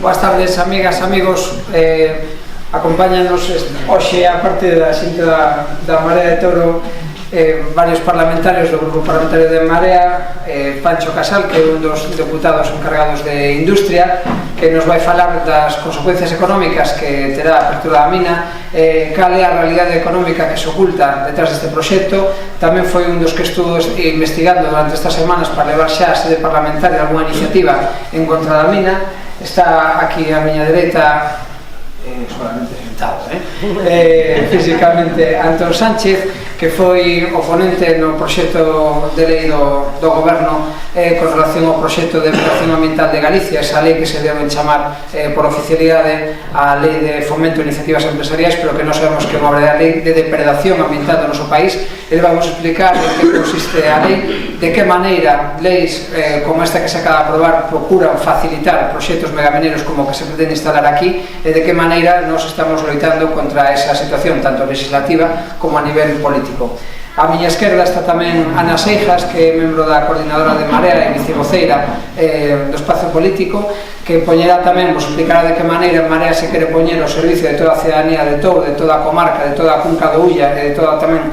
Boas tardes, amigas, amigos. Acompáñanos hoxe, a parte da xente da Marea de Touro, varios parlamentarios do Grupo Parlamentario de Marea, Pancho Casal, que é un dos deputados encargados de Industria, que nos vai falar das consecuencias económicas que terá a apertura da mina, cal é a realidade económica que se oculta detrás deste proxecto. Tamén foi un dos que estuvo investigando durante estas semanas para levar xa a sede parlamentaria algunha iniciativa en contra da mina. Está aquí a miña dereita, solamente sentado, físicamente, Antón Sánchez, que foi o ponente no proxecto de lei do goberno con relación ao proxecto de Protección Ambiental de Galicia, esa lei que se debe chamar por oficialidade a Lei de Fomento de Iniciativas Empresariais, pero que non sabemos que é unha lei de depredación ambiental do noso país. Ele vamos a explicar en que consiste a lei, de que maneira leis como esta que se acaba de aprobar procuran facilitar proxectos megamineros como que se pretende instalar aquí, e de que maneira nos estamos loitando contra esa situación, tanto legislativa como a nivel político. A miña esquerda está tamén Ana Seijas, que é membro da Coordinadora de Marea e vicevoceira do espacio político, que poñerá tamén, vos explicará de que maneira Marea se quere poñer ao servicio de toda a cidadanía de Touro, de toda a comarca, de toda a Cunca do Ulla e de toda tamén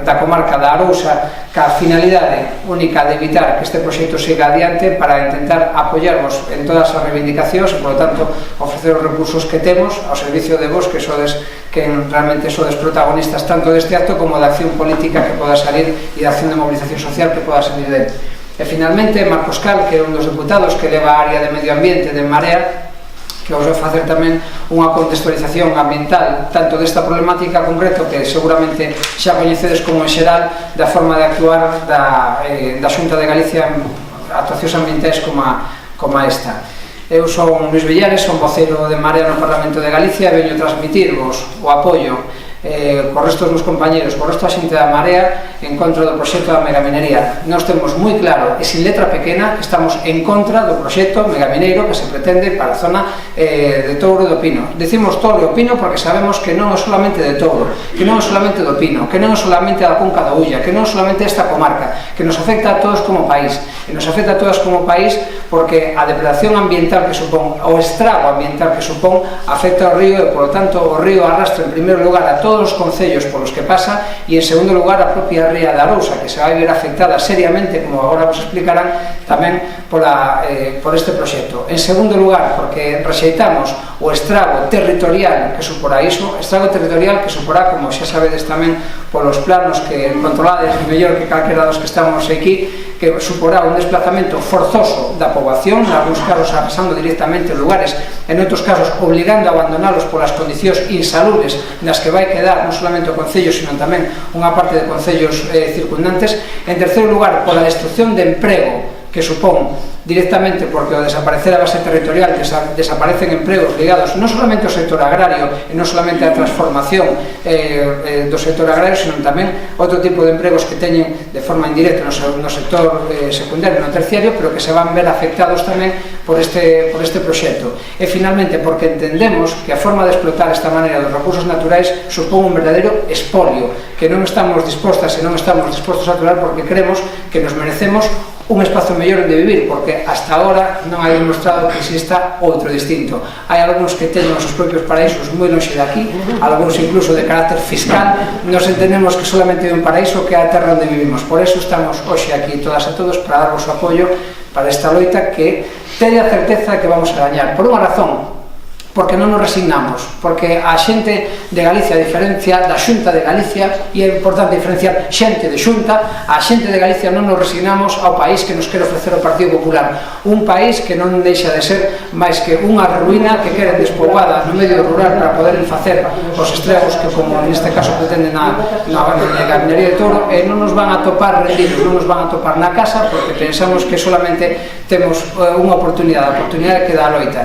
da comarca da Arousa, ca finalidade única de evitar que este proxecto siga adiante para intentar apoyarvos en todas as reivindicacións e, por lo tanto, ofrecer os recursos que temos ao servicio de vos, que sodes quen realmente sodes protagonistas tanto deste acto como da acción política que poda salir e da acción de movilización social que poda salir dentro. E finalmente Marcos Cal, que é un dos deputados que leva a área de medio ambiente de Marea, que vos vai facer tamén unha contextualización ambiental tanto desta problemática concreto que seguramente xa coñecedes como en xeral da forma de actuar da Xunta de Galicia en actuacións ambientais como a esta. Eu son Luis Villares, son voceiro de Marea no Parlamento de Galicia e veño transmitirvos o apoio co resto dos meus compañeros, co resto da xente da Marea en contra do proxecto da megaminería. Nós temos moi claro e sin letra pequena que estamos en contra do proxecto megamineiro que se pretende para a zona de Touro e do Pino. Decimos Touro e o Pino porque sabemos que non é solamente de Touro, que non é solamente do Pino, que non é solamente da Cunca da Ulla, que non é solamente esta comarca, que nos afecta a todos como país, e nos afecta a todos como país porque a depredación ambiental que supón, o estrago ambiental que supón, afecta ao río e, por lo tanto, o río arrastra en primeiro lugar a todos os concellos polos que pasa e, en segundo lugar, a propia ría da Arousa, que se vai ver afectada seriamente, como agora vos explicarán, tamén por este proxecto. En segundo lugar, porque rexeitamos o estrago territorial que suporá iso, estrago territorial que suporá, como xa sabedes tamén polos planos que controlades mellor que calquera dos que estamos aquí, que suporá un desplazamento forzoso da poboación, en algúns casos arrasando directamente lugares, en outros casos obligando a abandonalos polas condicións insalubres nas que vai quedar non solamente o concello, sino tamén unha parte de concellos circundantes. En terceiro lugar, pola destrucción de emprego que supón directamente porque ao desaparecer a base territorial desaparecen empregos ligados non solamente ao sector agrario e non solamente á transformación do sector agrario, sino tamén outro tipo de empregos que teñen de forma indirecta no sector secundario e no terciario, pero que se van ver afectados tamén por este proxecto. E finalmente porque entendemos que a forma de explotar esta maneira dos recursos naturais supón un verdadeiro espolio que non estamos dispostas e non estamos dispostos a aturar porque creemos que nos merecemos un espazo mellor onde vivir, porque hasta agora non hai demostrado que exista outro distinto. Hai algúns que teñen os seus propios paraísos moi lonxe de aquí, algúns incluso de carácter fiscal. Nos entendemos que solamente hai un paraíso que é a terra onde vivimos. Por eso estamos hoxe aquí todas e todos para dar o apoio para esta loita que teña a certeza de que vamos a gañar. Por unha razón, porque non nos resignamos, porque a xente de Galicia, a diferencia da Xunta de Galicia, e é importante diferenciar xente de Xunta, a xente de Galicia non nos resignamos ao país que nos quere ofrecer o Partido Popular, un país que non deixa de ser máis que unha ruína que quere despoboada no medio rural para poder facer os estregos que, como neste caso pretenden na gaminería de Touro, e non nos van a topar rendidos, non nos van a topar na casa, porque pensamos que solamente temos unha oportunidade, a oportunidade que dá a loita.